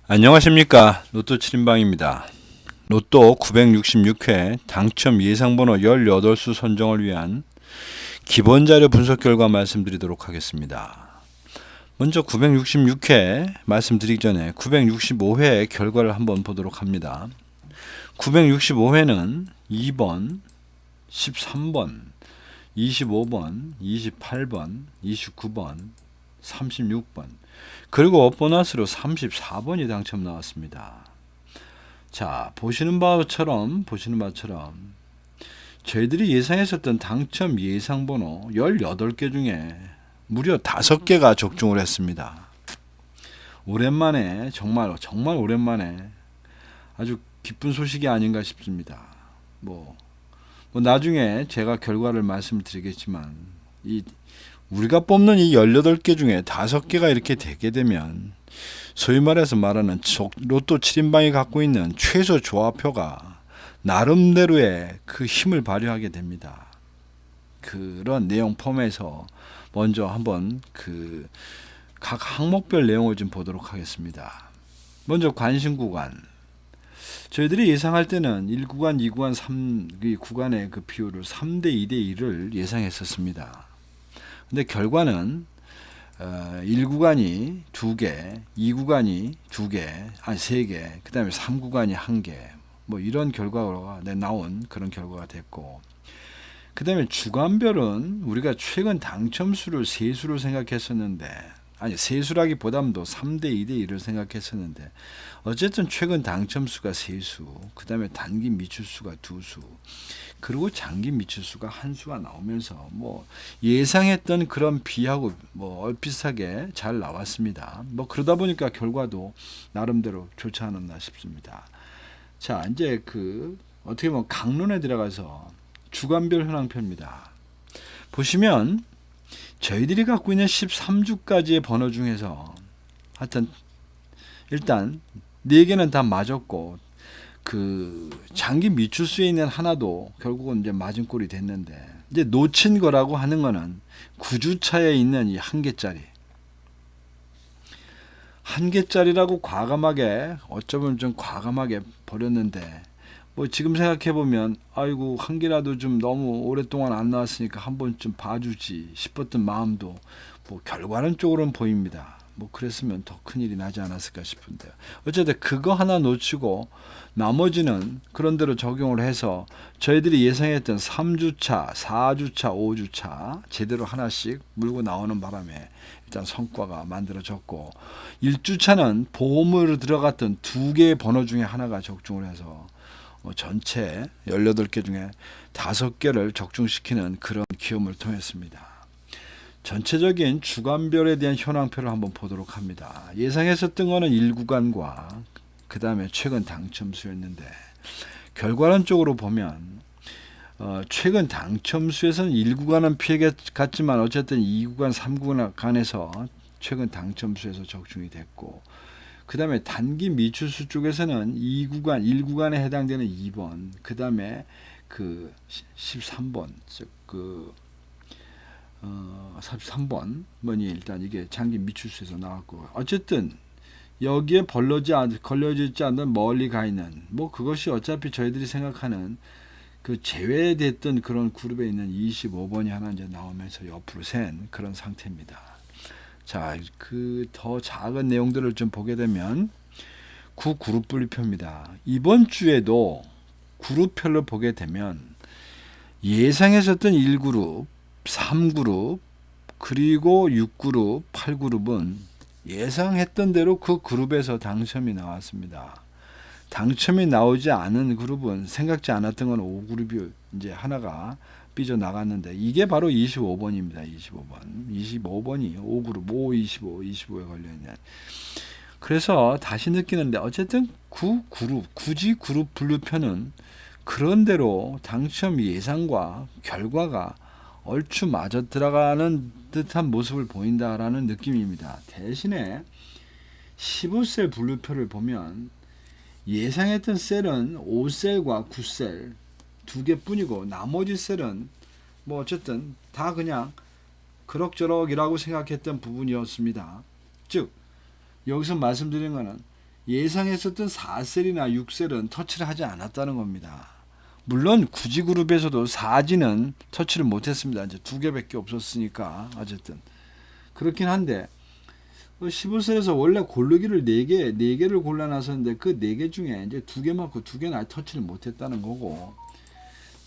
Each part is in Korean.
안녕하십니까. 로또 7인방입니다. 로또 966회 당첨 예상번호 18수 선정을 위한 기본자료 분석 결과 말씀드리도록 하겠습니다. 먼저 966회 말씀드리기 전에 965회 결과를 한번 보도록 합니다. 965회는 2번, 13번, 25번, 28번, 29번, 36번, 그리고 보너스로 34번이 당첨 나왔습니다. 자, 보시는 바처럼 저희들이 예상했었던 당첨 예상번호 18개 중에 무려 5개가 적중을 했습니다. 오랜만에 정말 오랜만에 아주 기쁜 소식이 아닌가 싶습니다. 뭐 나중에 제가 결과를 말씀드리겠지만 우리가 뽑는 이 18개 중에 5개가 이렇게 되게 되면 소위 말해서 말하는 로또 7인방이 갖고 있는 최소 조합표가 나름대로의 그 힘을 발휘하게 됩니다. 그런 내용 폼에서 먼저 한번 각 항목별 내용을 좀 보도록 하겠습니다. 먼저 관심 구간. 저희들이 예상할 때는 1구간, 2구간, 3구간의 그 비율을 3대 2대 1을 예상했었습니다. 근데 결과는 1구간이 2개, 2구간이 2개, 3개, 그 다음에 3구간이 1개, 뭐 이런 결과가 나온 그런 결과가 됐고, 그 다음에 주간별은 우리가 최근 당첨수를 세수로 생각했었는데, 세수라기보담도 3대 2대 1을 생각했었는데, 어쨌든 최근 당첨수가 세수, 그 다음에 단기 미출수가 2수, 그리고 장기 미출수가 1수가 나오면서 예상했던 그런 비하고 얼비슷하게 잘 나왔습니다. 그러다 보니까 결과도 나름대로 좋지 않았나 싶습니다. 자, 이제 어떻게 보면 강론에 들어가서 주간별 현황표입니다. 보시면 저희들이 갖고 있는 13주까지의 번호 중에서 하여튼 일단 4개는 다 맞았고, 장기 미출수에 있는 하나도 결국은 이제 맞은 꼴이 됐는데, 이제 놓친 거라고 하는 거는 9주차에 있는 이 1개짜리. 1개짜리라고 과감하게, 어쩌면 좀 과감하게 버렸는데, 지금 생각해보면, 아이고, 1개라도 좀 너무 오랫동안 안 나왔으니까 한 번쯤 봐주지 싶었던 마음도, 결과는 쪽으로는 보입니다. 그랬으면 더 큰일이 나지 않았을까 싶은데요. 어쨌든 그거 하나 놓치고 나머지는 그런 대로 적용을 해서 저희들이 예상했던 3주차, 4주차, 5주차 제대로 하나씩 물고 나오는 바람에 일단 성과가 만들어졌고, 1주차는 보험으로 들어갔던 2개의 번호 중에 하나가 적중을 해서 전체 18개 중에 5개를 적중시키는 그런 기염을 통했습니다. 전체적인 주간별에 대한 현황표를 한번 보도록 합니다. 예상했었던 거는 1구간과 그 다음에 최근 당첨수였는데, 결과론 쪽으로 보면 최근 당첨수에서는 1구간은 피해 갔지만 어쨌든 2구간, 3구간에서 최근 당첨수에서 적중이 됐고, 그 다음에 단기 미출수 쪽에서는 1구간에 해당되는 2번, 그 다음에 13번, 즉 43번이 일단 이게 장기 미출수에서 나왔고, 어쨌든 여기에 걸려지지 않는 멀리 가 있는 그것이 어차피 저희들이 생각하는 제외됐던 그런 그룹에 있는 25번이 하나 이제 나오면서 옆으로 센 그런 상태입니다. 자, 더 작은 내용들을 좀 보게 되면 9그룹 분류표입니다. 이번 주에도 그룹별로 보게 되면 예상했었던 1그룹, 3그룹, 그리고 6그룹, 8그룹은 예상했던 대로 그 그룹에서 당첨이 나왔습니다. 당첨이 나오지 않은 그룹은 생각지 않았던 건 5그룹이 이제 하나가 삐져나갔는데, 이게 바로 25번입니다. 25번이 5그룹, 5, 25에 걸려있는. 그래서 다시 느끼는데, 어쨌든 굳이 그룹 분류표는 그런대로 당첨 예상과 결과가 얼추 맞아 들어가는 듯한 모습을 보인다라는 느낌입니다. 대신에 15셀 분류표를 보면 예상했던 셀은 5셀과 9셀 2개뿐이고, 나머지 셀은 어쨌든 다 그냥 그럭저럭이라고 생각했던 부분이었습니다. 즉 여기서 말씀드린 거는 예상했었던 4셀이나 6셀은 터치를 하지 않았다는 겁니다. 물론 구지그룹에서도 4지는 터치를 못했습니다. 이제 2개밖에 없었으니까 어쨌든 그렇긴 한데 15셀에서 원래 고르기를 4개를 골라놨었는데 그 4개 중에 이제 2개 맞고 2개는 아예 터치를 못했다는 거고,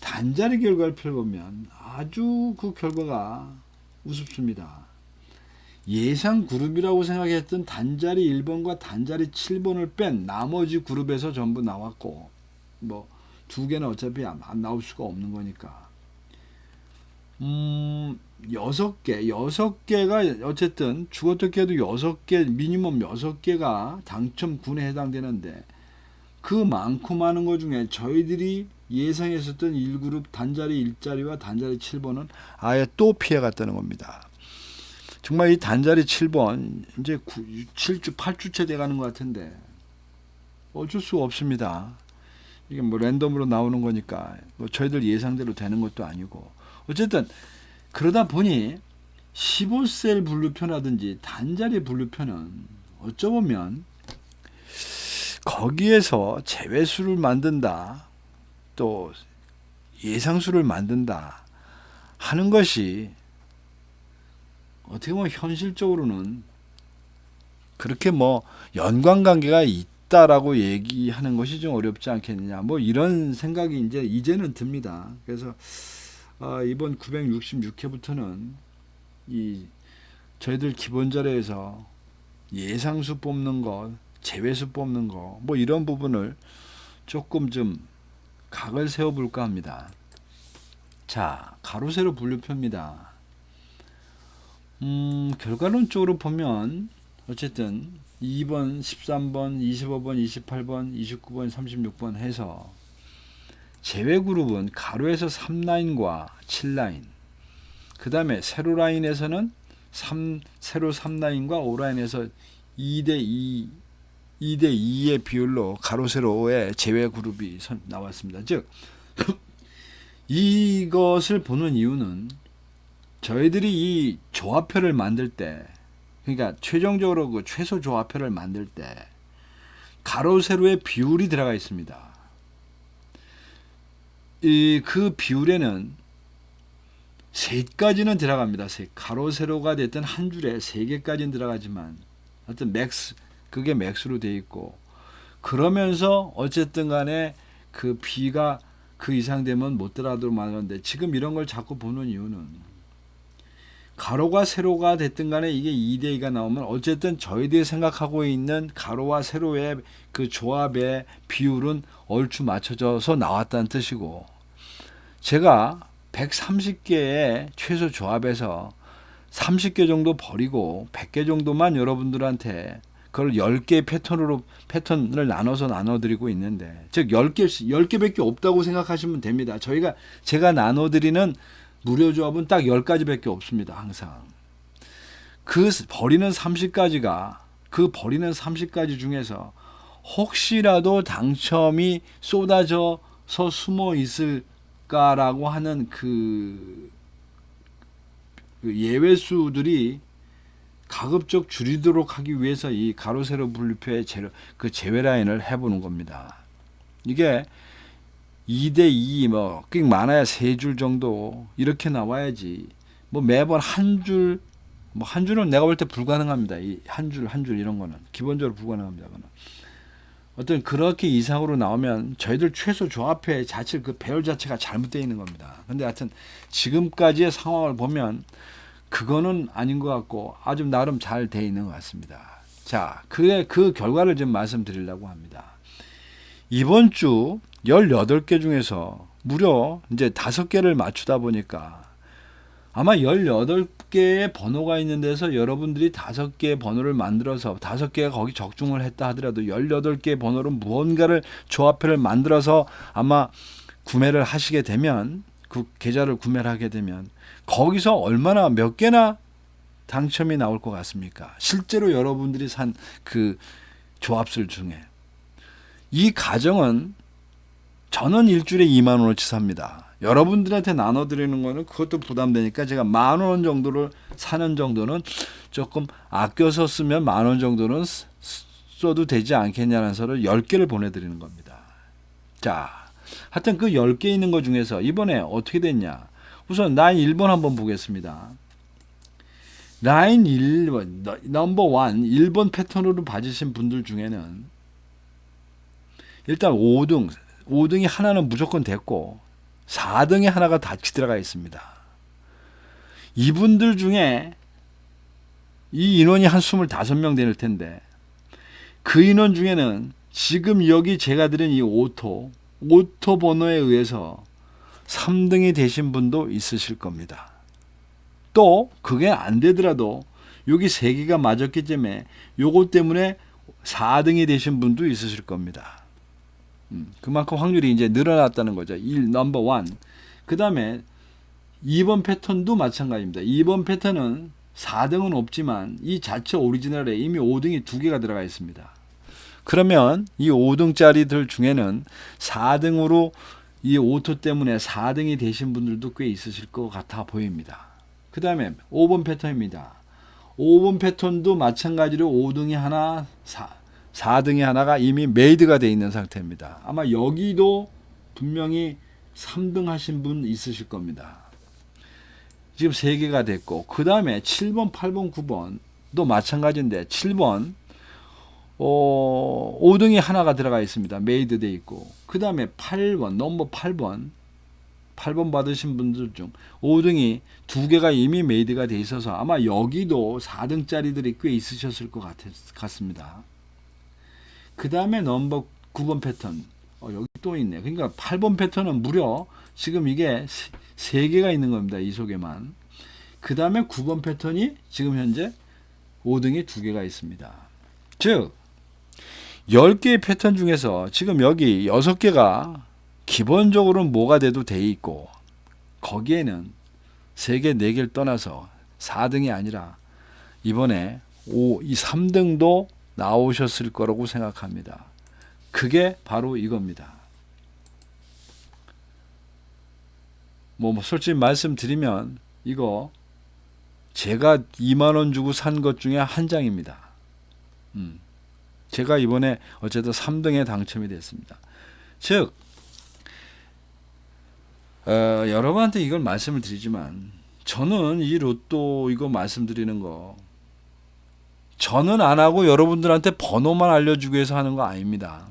단자리 결과를 펴보면 아주 그 결과가 우습습니다. 예상 그룹이라고 생각했던 단자리 1번과 단자리 7번을 뺀 나머지 그룹에서 전부 나왔고, 뭐 2개는 어차피 안 나올 수가 없는 거니까 6개가 어쨌든 죽었다 깨도 6개, 미니멈 6개가 당첨군에 해당되는데, 그 많고 많은 것 중에 저희들이 예상했었던 1그룹 단자리 1자리와 단자리 7번은 아예 또 피해갔다는 겁니다. 정말 이 단자리 7번 이제 7주 8주째 돼가는 것 같은데 어쩔 수가 없습니다. 이게 뭐 랜덤으로 나오는 거니까 뭐 저희들 예상대로 되는 것도 아니고, 어쨌든 그러다 보니 15셀 분류표라든지 단자리 분류표는 어쩌보면 거기에서 제외수를 만든다, 또 예상수를 만든다 하는 것이 어떻게 보면 현실적으로는 그렇게 뭐 연관관계가 있다라고 얘기하는 것이 좀 어렵지 않겠느냐, 뭐 이런 생각이 이제는 듭니다. 그래서 이번 966회부터는 이 저희들 기본 자료에서 예상수 뽑는 것, 제외수 뽑는 것, 뭐 이런 부분을 조금 좀 각을 세워 볼까 합니다. 자, 가로 세로 분류표입니다. 결과론적으로 보면 어쨌든 2번, 13번, 25번, 28번, 29번, 36번 해서 제외그룹은 가로에서 3라인과 7라인, 그 다음에 세로 라인에서는 세로 3라인과 5라인에서 2대2의 비율로 가로 세로의 제외그룹이 나왔습니다. 즉 이것을 보는 이유는 저희들이 이 조합표를 만들 때, 그러니까 최종적으로 그 최소 조합표를 만들 때 가로 세로의 비율이 들어가 있습니다. 그 비율에는 3가지는 들어갑니다. 가로 세로가 됐든 한 줄에 3개까지는 들어가지만 어떤 그게 맥스로 되어 있고, 그러면서 어쨌든 간에 그 B가 그 이상 되면 못 들어가도록 말하는데, 지금 이런 걸 자꾸 보는 이유는 가로가 세로가 됐든 간에 이게 2대2가 나오면 어쨌든 저희들이 생각하고 있는 가로와 세로의 그 조합의 비율은 얼추 맞춰져서 나왔다는 뜻이고, 제가 130개의 최소 조합에서 30개 정도 버리고 100개 정도만 여러분들한테 그걸 10개의 패턴을 나눠서 나눠드리고 있는데, 즉 10개밖에 없다고 생각하시면 됩니다. 제가 나눠드리는 무료 조합은 딱 10가지밖에 없습니다. 항상 그 버리는 30가지 중에서 혹시라도 당첨이 쏟아져서 숨어 있을까라고 하는 그 예외수들이 가급적 줄이도록 하기 위해서 이 가로 세로 분류표의 그 제외 라인을 해보는 겁니다. 이게 2대2 뭐 많아야 3줄 정도 이렇게 나와야지, 뭐 매번 한 줄은 내가 볼 때 불가능합니다. 이 한 줄 이런 거는 기본적으로 불가능합니다. 어떤 그렇게 이상으로 나오면 저희들 최소 조합회 자체 그 배열 자체가 잘못되어 있는 겁니다. 근데 하여튼 지금까지의 상황을 보면 그거는 아닌 것 같고 아주 나름 잘 되어 있는 것 같습니다. 자, 그 결과를 좀 말씀드리려고 합니다. 이번 주 18개 중에서 무려 이제 5개를 맞추다 보니까 아마 18개의 번호가 있는 데서 여러분들이 5개의 번호를 만들어서 5개가 거기 적중을 했다 하더라도 18개의 번호로 무언가를 조합표를 만들어서 아마 구매를 하시게 되면, 그 계좌를 구매를 하게 되면 거기서 몇 개나 당첨이 나올 것 같습니까? 실제로 여러분들이 산 그 조합술 중에. 이 가정은 저는 일주일에 2만 원어치 삽니다. 여러분들한테 나눠드리는 거는 그것도 부담되니까 제가 10,000원 정도를 사는 정도는 조금 아껴서 쓰면 10,000원 정도는 써도 되지 않겠냐는 서를 10개를 보내드리는 겁니다. 자, 하여튼 그 10개 있는 것 중에서 이번에 어떻게 됐냐. 우선 라인 1번 한번 보겠습니다. 라인 1번, 넘버 1, 1번 패턴으로 봐주신 분들 중에는 일단 5등이 하나는 무조건 됐고 4등에 하나가 같이 들어가 있습니다. 이분들 중에 이 인원이 한 25명 될 텐데 그 인원 중에는 지금 여기 제가 드린 이 오토 번호에 의해서 3등이 되신 분도 있으실 겁니다. 또 그게 안 되더라도 여기 3개가 맞았기 때문에 요것 때문에 4등이 되신 분도 있으실 겁니다. 그만큼 확률이 이제 늘어났다는 거죠. 넘버 1. 그 다음에 2번 패턴도 마찬가지입니다. 2번 패턴은 4등은 없지만 이 자체 오리지널에 이미 5등이 2개가 들어가 있습니다. 그러면 이 5등짜리들 중에는 4등으로 이 오토 때문에 4등이 되신 분들도 꽤 있으실 것 같아 보입니다. 그 다음에 5번 패턴입니다. 5번 패턴도 마찬가지로 5등이 하나, 4등이 하나가 이미 메이드가 되어 있는 상태입니다. 아마 여기도 분명히 3등 하신 분 있으실 겁니다. 지금 3개가 됐고 그 다음에 7번, 8번, 9번도 마찬가지인데 7번 5등이 하나가 들어가 있습니다. 메이드 돼 있고 그 다음에 8번, 넘버 8번 받으신 분들 중 5등이 2개가 이미 메이드가 돼 있어서 아마 여기도 4등짜리들이 꽤 있으셨을 것 같습니다. 그 다음에 넘버 9번 패턴 여기 또 있네. 그러니까 8번 패턴은 무려 지금 이게 3개가 있는 겁니다. 이 속에만. 그 다음에 9번 패턴이 지금 현재 5등이 2개가 있습니다. 즉 10개의 패턴 중에서 지금 여기 6개가 기본적으로 뭐가 돼도 돼 있고 거기에는 3개, 4개를 떠나서 4등이 아니라 이번에 이 3등도 나오셨을 거라고 생각합니다. 그게 바로 이겁니다. 솔직히 말씀드리면 이거 제가 2만원 주고 산 것 중에 한 장입니다. 제가 이번에 어쨌든 3등에 당첨이 됐습니다. 즉 여러분한테 이걸 말씀을 드리지만 저는 이 로또 이거 말씀드리는 거 저는 안 하고 여러분들한테 번호만 알려주기 위해서 하는 거 아닙니다.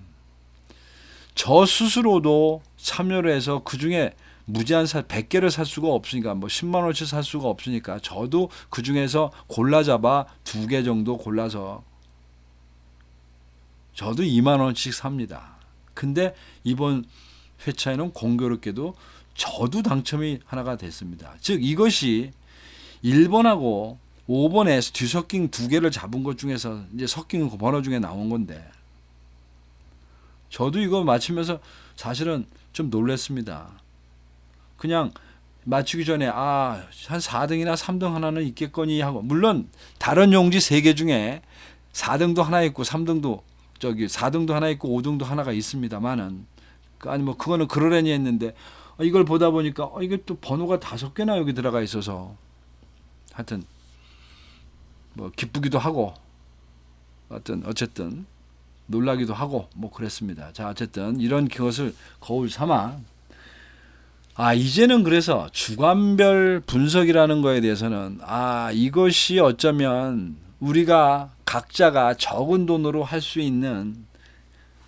저 스스로도 참여를 해서 그 중에 무제한 100개를 살 수가 없으니까 10만 원씩 살 수가 없으니까 저도 그 중에서 골라 잡아 2개 정도 골라서 저도 2만 원씩 삽니다. 근데 이번 회차에는 공교롭게도 저도 당첨이 하나가 됐습니다. 즉 이것이 1번하고 5번에 뒤섞인 2개를 잡은 것 중에서 이제 섞인 번호 중에 나온 건데 저도 이거 맞추면서 사실은 좀 놀랐습니다. 그냥 맞추기 전에 한 4등이나 3등 하나는 있겠거니 하고 물론 다른 용지 3개 중에 4등도 하나 있고 3등도 4등도 하나 있고 5등도 하나가 있습니다만은 아니 그거는 그러려니 했는데 이걸 보다 보니까 이게 또 번호가 5개나 여기 들어가 있어서 하여튼 기쁘기도 하고 어쨌든 놀라기도 하고 그랬습니다. 자, 어쨌든 이런 것을 거울 삼아 이제는 그래서 주간별 분석이라는 거에 대해서는 이것이 어쩌면 우리가 각자가 적은 돈으로 할 수 있는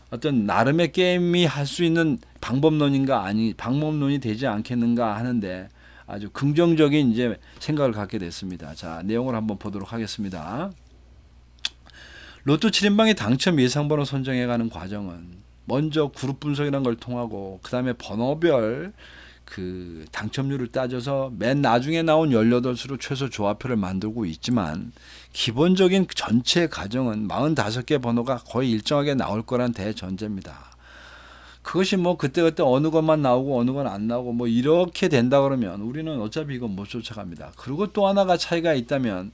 어떤 나름의 게임이 할 수 있는 방법론이 되지 않겠는가 하는데 아주 긍정적인 이제 생각을 갖게 됐습니다. 자, 내용을 한번 보도록 하겠습니다. 로또 7인방의 당첨 예상번호 선정해가는 과정은 먼저 그룹 분석이라는 걸 통하고 그 다음에 번호별 그 당첨률을 따져서 맨 나중에 나온 18수로 최소 조합표를 만들고 있지만 기본적인 전체 과정은 45개 번호가 거의 일정하게 나올 거란 대전제입니다. 그것이 그때그때 어느 것만 나오고 어느 건 안 나오고 이렇게 된다 그러면 우리는 어차피 이건 못 쫓아갑니다. 그리고 또 하나가 차이가 있다면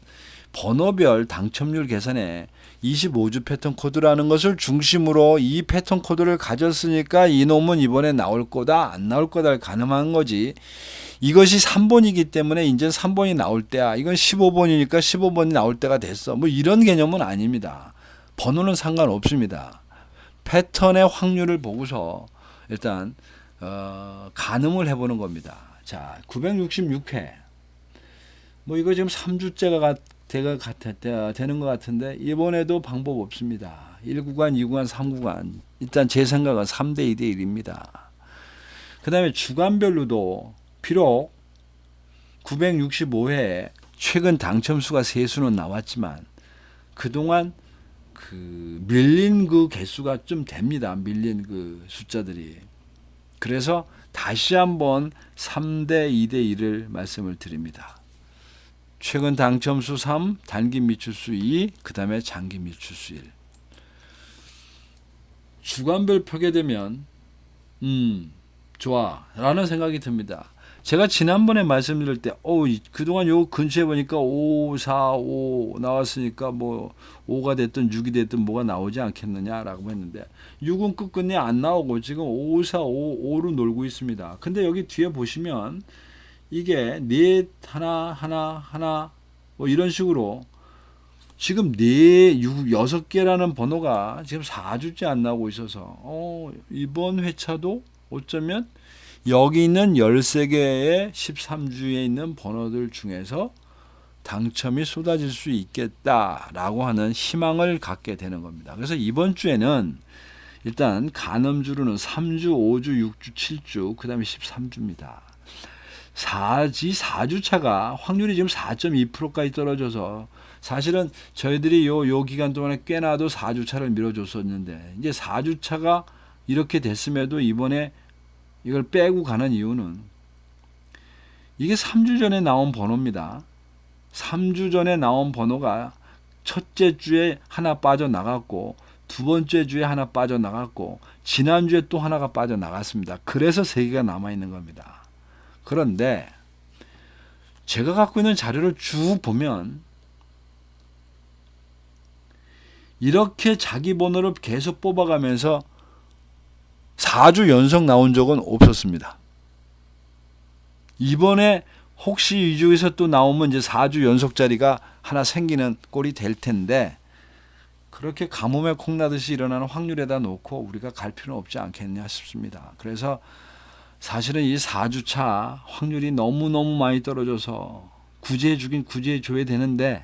번호별 당첨률 계산에 25주 패턴 코드라는 것을 중심으로 이 패턴 코드를 가졌으니까 이놈은 이번에 나올 거다 안 나올 거다를 가늠한 거지. 이것이 3번이기 때문에 이제 3번이 나올 때야. 이건 15번이니까 15번이 나올 때가 됐어. 뭐 이런 개념은 아닙니다. 번호는 상관없습니다. 패턴의 확률을 보고서 일단 가늠을 해보는 겁니다. 자, 966회. 뭐 이거 지금 3주째가 되는 것 같은데 이번에도 방법 없습니다. 1구간, 2구간, 3구간. 일단 제 생각은 3대 2대 1입니다. 그 다음에 주간별로도 비록 965회에 최근 당첨수가 세수는 나왔지만 그동안 밀린 그 개수가 좀 됩니다. 밀린 그 숫자들이. 그래서 다시 한번 3대 2대 1을 말씀을 드립니다. 최근 당첨수 3, 단기 미출수 2, 그 다음에 장기 미출수 1. 주간별 펴게 되면 좋아 라는 생각이 듭니다. 제가 지난번에 말씀드릴 때 그동안 요 근처에 보니까 5, 4, 5 나왔으니까 뭐 5가 됐든 6이 됐든 뭐가 나오지 않겠느냐라고 했는데 6은 끝끝내 안 나오고 지금 5, 4, 5, 5로 놀고 있습니다. 근데 여기 뒤에 보시면 이게 넷 하나 뭐 이런 식으로 지금 6개라는 번호가 지금 4주째 안 나오고 있어서 이번 회차도 어쩌면 여기 있는 13개의 13주에 있는 번호들 중에서 당첨이 쏟아질 수 있겠다라고 하는 희망을 갖게 되는 겁니다. 그래서 이번 주에는 일단 간음주로는 3주, 5주, 6주, 7주, 그 다음에 13주입니다. 4주차가 확률이 지금 4.2%까지 떨어져서 사실은 저희들이 요 기간 동안에 꽤나도 4주차를 밀어줬었는데 이제 4주차가 이렇게 됐음에도 이번에 이걸 빼고 가는 이유는 이게 3주 전에 나온 번호입니다. 3주 전에 나온 번호가 첫째 주에 하나 빠져나갔고 두 번째 주에 하나 빠져나갔고 지난주에 또 하나가 빠져나갔습니다. 그래서 3개가 남아있는 겁니다. 그런데 제가 갖고 있는 자료를 쭉 보면 이렇게 자기 번호를 계속 뽑아가면서 4주 연속 나온 적은 없었습니다. 이번에 혹시 이 중에서 또 나오면 이제 4주 연속짜리가 하나 생기는 꼴이 될 텐데 그렇게 가뭄에 콩나듯이 일어나는 확률에다 놓고 우리가 갈 필요는 없지 않겠냐 싶습니다. 그래서 사실은 이 4주차 확률이 너무너무 많이 떨어져서 구제해 주긴 구제해 줘야 되는데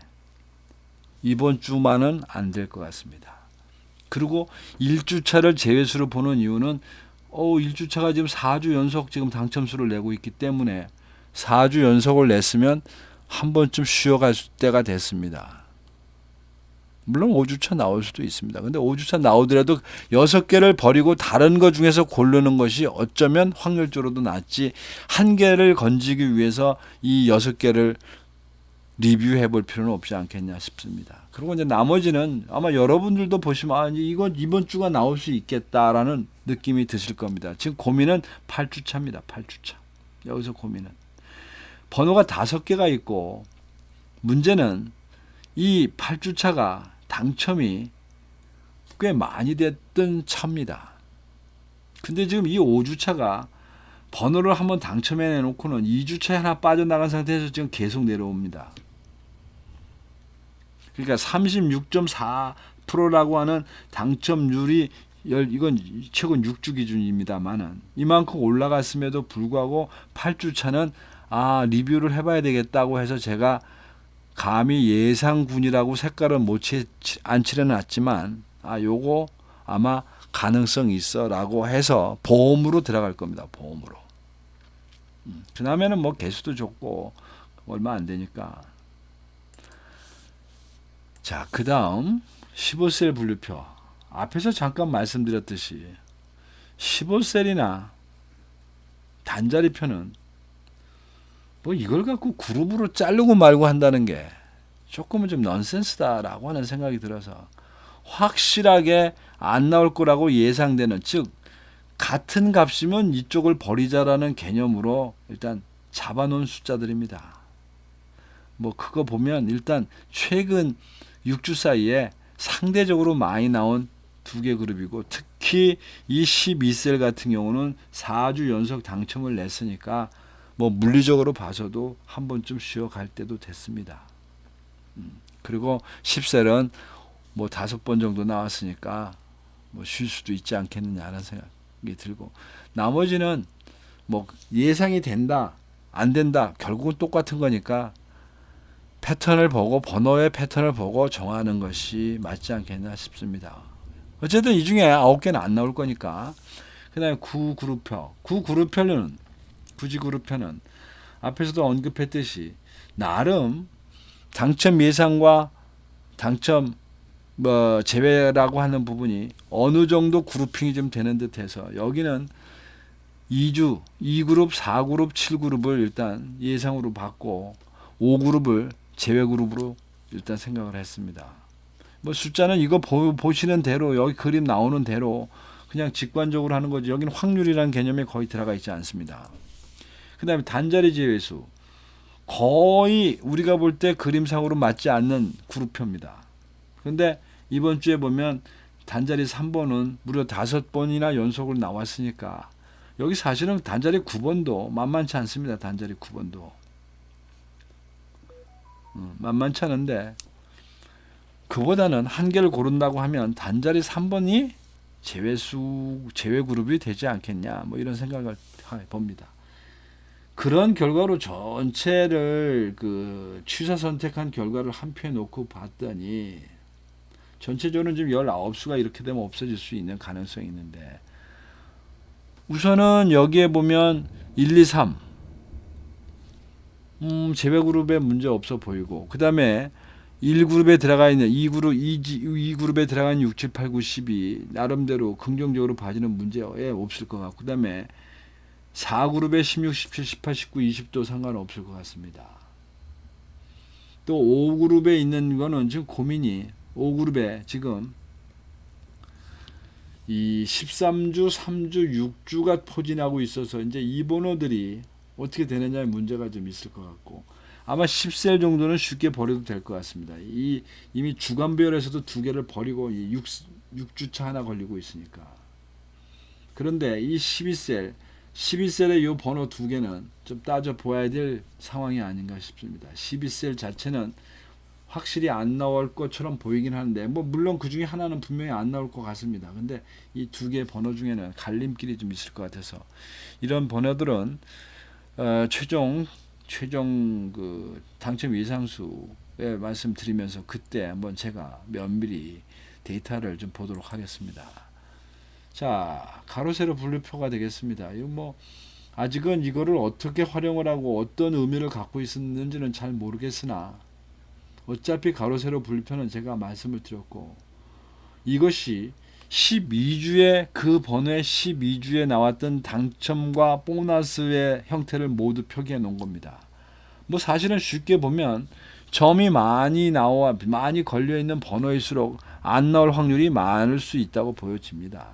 이번 주만은 안 될 것 같습니다. 그리고 1주차를 제외수로 보는 이유는 1주차가 지금 4주 연속 지금 당첨수를 내고 있기 때문에 4주 연속을 냈으면 한 번쯤 쉬어갈 때가 됐습니다. 물론 5주차 나올 수도 있습니다. 근데 5주차 나오더라도 6개를 버리고 다른 것 중에서 고르는 것이 어쩌면 확률적으로도 낫지 1개를 건지기 위해서 이 6개를 리뷰해 볼 필요는 없지 않겠냐 싶습니다. 그리고 이제 나머지는 아마 여러분들도 보시면 이건 이번 주가 나올 수 있겠다라는 느낌이 드실 겁니다. 지금 고민은 8주차입니다. 8주차. 여기서 고민은. 번호가 5개가 있고 문제는 이 8주차가 당첨이 꽤 많이 됐던 차입니다. 근데 지금 이 5주차가 번호를 한번 당첨해 놓고는 2주차에 하나 빠져나간 상태에서 지금 계속 내려옵니다. 그러니까 36.4%라고 하는 당첨률이 이건 최근 6주 기준입니다만은 이만큼 올라갔음에도 불구하고 8주차는 리뷰를 해봐야 되겠다고 해서 제가 감히 예상군이라고 색깔은 안 칠해놨지만 요거 아마 가능성 있어라고 해서 보험으로 들어갈 겁니다. 보험으로. 그 다음에는 뭐 개수도 적고 얼마 안 되니까. 자, 그 다음 15셀 분류표. 앞에서 잠깐 말씀드렸듯이 15셀이나 단자리표는 뭐 이걸 갖고 그룹으로 자르고 말고 한다는 게 조금은 좀 넌센스다라고 하는 생각이 들어서 확실하게 안 나올 거라고 예상되는, 즉 같은 값이면 이쪽을 버리자라는 개념으로 일단 잡아놓은 숫자들입니다. 뭐 그거 보면 일단 최근 6주 사이에 상대적으로 많이 나온 두 개 그룹이고, 특히 이 12셀 같은 경우는 4주 연속 당첨을 냈으니까 뭐 물리적으로 봐서도 한 번쯤 쉬어갈 때도 됐습니다. 그리고 10셀은 뭐 5번 정도 나왔으니까 뭐 쉴 수도 있지 않겠느냐라는 생각이 들고, 나머지는 뭐 예상이 된다 안 된다 결국은 똑같은 거니까 패턴을 보고, 번호의 패턴을 보고 정하는 것이 맞지 않겠나 싶습니다. 어쨌든 이 중에 9개는 안 나올 거니까. 그 다음에 구그룹표는 굳이 그룹표는 앞에서도 언급했듯이 나름 당첨 예상과 당첨 뭐 제외라고 하는 부분이 어느 정도 그룹핑이 좀 되는 듯해서 여기는 2그룹, 4그룹, 7그룹을 일단 예상으로 받고 5그룹을 제외 그룹으로 일단 생각을 했습니다. 뭐 숫자는 이거 보시는 대로, 여기 그림 나오는 대로 그냥 직관적으로 하는 거지, 여기는 확률이라는 개념이 거의 들어가 있지 않습니다. 그 다음에 단자리 제외수, 거의 우리가 볼 때 그림상으로 맞지 않는 그룹표입니다. 근데 이번 주에 보면 단자리 3번은 무려 5번이나 연속으로 나왔으니까 여기 사실은 단자리 9번도 만만치 않습니다. 단자리 9번도 만만치 않은데, 그보다는 한 개를 고른다고 하면 단자리 3번이 제외 그룹이 되지 않겠냐, 뭐 이런 생각을 봅니다. 그런 결과로 전체를 취사 선택한 결과를 한 표에 놓고 봤더니 전체적으로 지금 19수가 이렇게 되면 없어질 수 있는 가능성이 있는데, 우선은 여기에 보면 1, 2, 3 제외 그룹에 문제 없어 보이고, 그 다음에 1그룹에 들어가 있는 2그룹에 들어가 있는 6, 7, 8, 9, 12 나름대로 긍정적으로 봐지는 문제 없을 것 같고, 그 다음에 4그룹에 16, 17, 18, 19, 20도 상관없을 것 같습니다. 또 5그룹에 있는 거는 지금 고민이, 5그룹에 지금 이 13주, 3주, 6주가 포진하고 있어서 이제 이 번호들이 어떻게 되느냐에 문제가 좀 있을 것 같고, 아마 10셀 정도는 쉽게 버려도 될 것 같습니다. 이미 주간별에서도 2개를 버리고 6주차 하나 걸리고 있으니까. 그런데 이 12셀의 이 번호 2개는 좀 따져보아야 될 상황이 아닌가 싶습니다. 12셀 자체는 확실히 안 나올 것처럼 보이긴 하는데, 뭐 물론 그 중에 하나는 분명히 안 나올 것 같습니다. 근데 이 2개의 번호 중에는 갈림길이 좀 있을 것 같아서 이런 번호들은 최종 당첨 예상수에 말씀드리면서 그때 한번 제가 면밀히 데이터를 좀 보도록 하겠습니다. 자, 가로 세로 분류표가 되겠습니다. 이거 뭐 아직은 이거를 어떻게 활용을 하고 어떤 의미를 갖고 있었는지는 잘 모르겠으나, 어차피 가로 세로 분류표는 제가 말씀을 드렸고, 이것이 12주에 그 번호의 12주에 나왔던 당첨과 보너스의 형태를 모두 표기해 놓은 겁니다. 뭐 사실은 쉽게 보면 점이 많이 걸려 있는 번호일수록 안 나올 확률이 많을 수 있다고 보여집니다.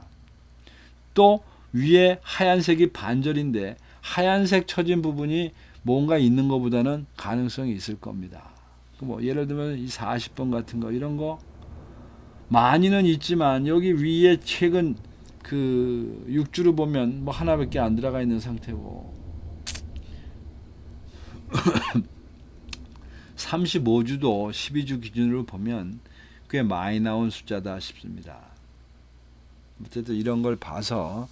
또 위에 하얀색이 반절인데 하얀색 쳐진 부분이 뭔가 있는 것보다는 가능성이 있을 겁니다. 뭐 예를 들면 이 40번 같은 거, 이런 거 많이는 있지만 여기 위에 최근 6주를 보면 뭐 하나밖에 안 들어가 있는 상태고 35주도 12주 기준으로 보면 꽤 많이 나온 숫자다 싶습니다. 어쨌든 이런 걸 봐서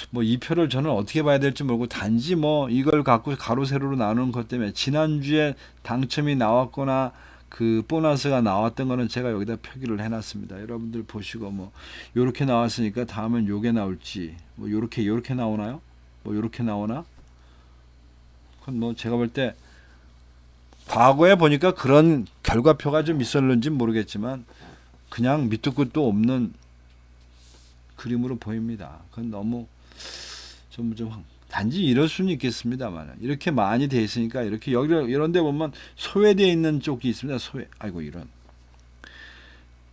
뭐 이 표를 저는 어떻게 봐야 될지 모르고, 단지 뭐 이걸 갖고 가로 세로로 나누는 것 때문에 지난주에 당첨이 나왔거나 그 보너스가 나왔던 거는 제가 여기다 표기를 해놨습니다. 여러분들 보시고 뭐 요렇게 나왔으니까 다음엔 요게 나올지, 뭐 요렇게 나오나요? 뭐 요렇게 나오나? 그건 뭐 제가 볼 때 과거에 보니까 그런 결과표가 좀 있었는지 모르겠지만 그냥 밑도 끝도 없는 그림으로 보입니다. 그건 너무 좀 단지 이럴 수는 있겠습니다만, 이렇게 많이 돼 있으니까, 이렇게 여기 이런 데 보면 소외되어 있는 쪽이 있습니다. 아이고 이런.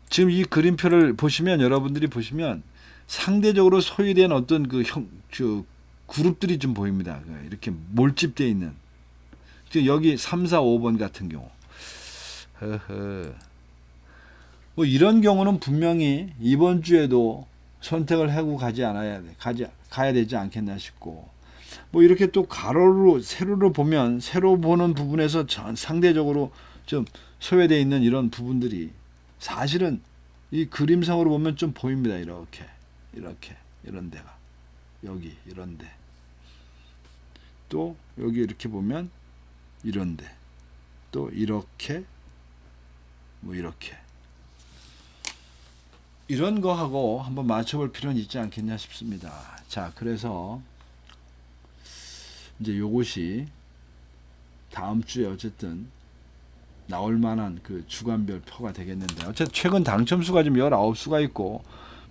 지금 이 그림표를 보시면, 여러분들이 보시면 상대적으로 소외된 어떤 그룹들이 좀 보입니다. 이렇게 몰집되어 있는. 여기 3, 4, 5번 같은 경우. 뭐 이런 경우는 분명히 이번 주에도 선택을 하고 가야 되지 않겠나 싶고, 뭐 이렇게 또 가로로 세로로 보면 세로 보는 부분에서 상대적으로 좀 소외되어 있는 이런 부분들이 사실은 이 그림상으로 보면 좀 보입니다. 이렇게 이런 데가 여기 이런데, 또 여기 이렇게 보면 이런데, 또 이렇게 뭐 이렇게 이런 거하고 한번 맞춰볼 필요는 있지 않겠냐 싶습니다. 자, 그래서 이제 요것이 다음 주에 어쨌든 나올 만한 그 주간별 표가 되겠는데, 어쨌든 최근 당첨수가 지금 19수가 있고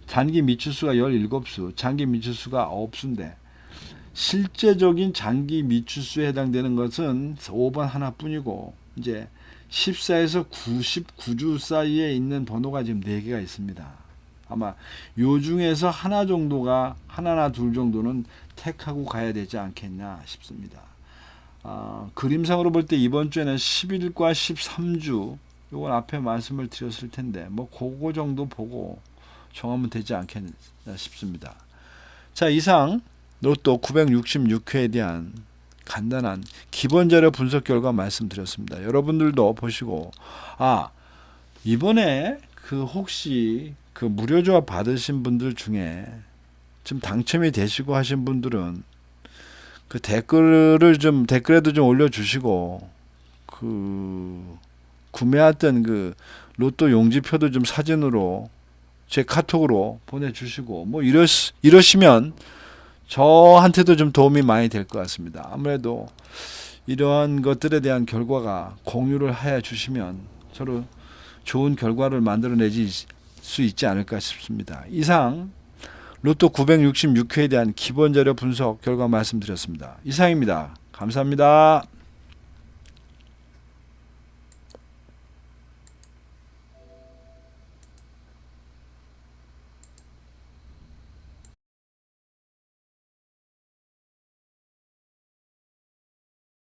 단기 미추수가 17수, 장기 미추수가 9수인데 실제적인 장기 미추수에 해당되는 것은 5번 하나뿐이고, 이제 14에서 99주 사이에 있는 번호가 지금 4개가 있습니다. 아마 요 중에서 하나나 둘 정도는 택하고 가야 되지 않겠나 싶습니다. 그림상으로 볼 때 이번 주에는 11과 13주, 요건 앞에 말씀을 드렸을 텐데 뭐 그거 정도 보고 정하면 되지 않겠나 싶습니다. 자, 이상 로또 966회에 대한 간단한 기본 자료 분석 결과 말씀드렸습니다. 여러분들도 보시고, 이번에 혹시 무료 조합 받으신 분들 중에 좀 당첨이 되시고 하신 분들은 댓글에도 좀 올려주시고, 구매했던 로또 용지표도 좀 사진으로 제 카톡으로 보내주시고, 뭐 이러시면 저한테도 좀 도움이 많이 될 것 같습니다. 아무래도 이러한 것들에 대한 결과가 공유를 해 주시면 서로 좋은 결과를 만들어내실 수 있지 않을까 싶습니다. 이상 로또 966회에 대한 기본 자료 분석 결과 말씀드렸습니다. 이상입니다. 감사합니다.